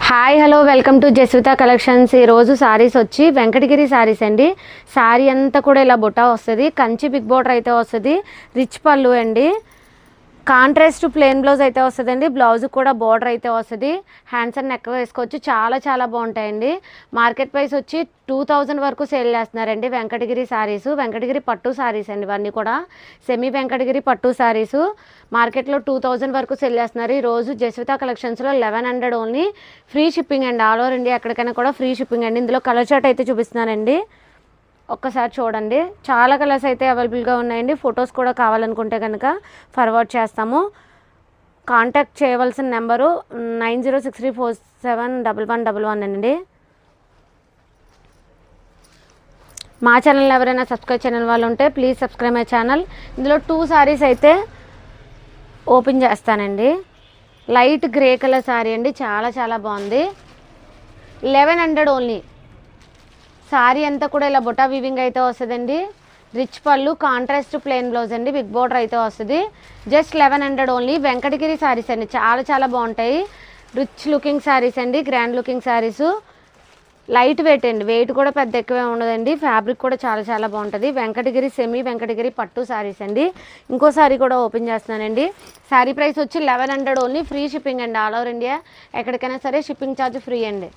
Hi hello welcome to Jasvitha collections. ఈరోజు సారీస్ వచ్చి వెంకటగిరి సారీస్ అండి. సారీ అంతా కూడా ఇలా బుట్ట వస్తుంది, కంచి బిగ్ బోర్డర్ అయితే వస్తుంది, రిచ్ పళ్ళు అండి, కాంట్రాస్ట్ ప్లెయిన్ బ్లౌజ్ అయితే వస్తుందండి. బ్లౌజ్ కూడా బోర్డర్ అయితే వస్తుంది, హ్యాండ్స్ అండ్ నెక్ వేసుకోవచ్చు. చాలా చాలా బాగుంటాయండి. మార్కెట్ ప్రైస్ వచ్చి 2000 వరకు సేల్ చేస్తున్నారండి వెంకటగిరి సారీసు. వెంకటగిరి పట్టు సారీస్ అండి, ఇవన్నీ కూడా సెమీ వెంకటగిరి పట్టు సారీసు. మార్కెట్లో 2000 వరకు సేల్ చేస్తున్నారు. ఈరోజు జస్విత కలెక్షన్స్లో 1100 ఓన్లీ, ఫ్రీ షిప్పింగ్ అండి. ఆల్ ఓవర్ ఇండియా ఎక్కడికైనా కూడా ఫ్రీ షిప్పింగ్ అండి. ఇందులో కలర్ చార్ట్ అయితే చూపిస్తున్నానండి, ఒక్కసారి చూడండి. చాలా కలర్స్ అయితే అవైలబుల్గా ఉన్నాయండి. ఫొటోస్ కూడా కావాలనుకుంటే కనుక ఫార్వర్డ్ చేస్తాము. కాంటాక్ట్ చేయవలసిన నెంబరు 9063471111 అండి. మా ఛానల్ ఎవరైనా సబ్స్క్రైబ్ చేయని వాళ్ళు ఉంటే ప్లీజ్ సబ్స్క్రైబ్ మై ఛానల్. ఇందులో 2 సారీస్ అయితే ఓపెన్ చేస్తానండి. లైట్ గ్రే కలర్ సారీ అండి, చాలా చాలా బాగుంది. 1100 ఓన్లీ. సారీ అంతా కూడా ఇలా బుటా వీవింగ్ అయితే వస్తుందండి. రిచ్ పళ్ళు, కాంట్రాస్ట్ ప్లెయిన్ బ్లౌజ్ అండి, బిగ్ బోర్డర్ అయితే వస్తుంది. Just 1100 only. వెంకటగిరి సారీస్ అండి, చాలా చాలా బాగుంటాయి. రిచ్ లుకింగ్ సారీస్ అండి, గ్రాండ్ లుకింగ్ సారీసు. లైట్ వెయిట్ అండి, వెయిట్ కూడా పెద్ద ఎక్కువే ఉండదండి. ఫ్యాబ్రిక్ కూడా చాలా చాలా బాగుంటుంది. వెంకటగిరి సెమీ వెంకటగిరి పట్టు సారీస్ అండి. ఇంకో సారీ కూడా ఓపెన్ చేస్తున్నానండి. సారీ ప్రైస్ వచ్చి 1100 ఓన్లీ, ఫ్రీ షిప్పింగ్ అండి. ఆల్ ఓవర్ ఇండియా ఎక్కడికైనా సరే షిప్పింగ్ ఛార్జ్ ఫ్రీ అండి.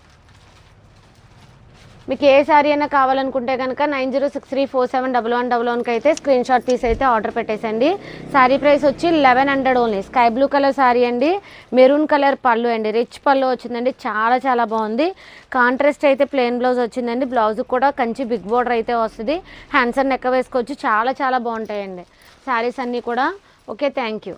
మీకు ఏ సారీ అయినా కావాలనుకుంటే కనుక 9063471111కి అయితే స్క్రీన్ షాట్ తీసి అయితే ఆర్డర్ పెట్టేసండి. సారీ ప్రైస్ వచ్చి 1100 only. Sky blue colour sorry అండి, మెరూన్ కలర్ పళ్ళు అండి, రిచ్ పళ్ళు వచ్చిందండి, చాలా చాలా బాగుంది. కాంట్రాస్ట్ అయితే ప్లెయిన్ బ్లౌజ్ వచ్చిందండి. బ్లౌజ్ కూడా కంచి బిగ్ బోర్డర్ అయితే వస్తుంది. హ్యాండ్స్ అండ్ నెక్ వేసుకోవచ్చు. చాలా చాలా బాగుంటాయండి సారీస్ అన్నీ కూడా. Okay, thank you.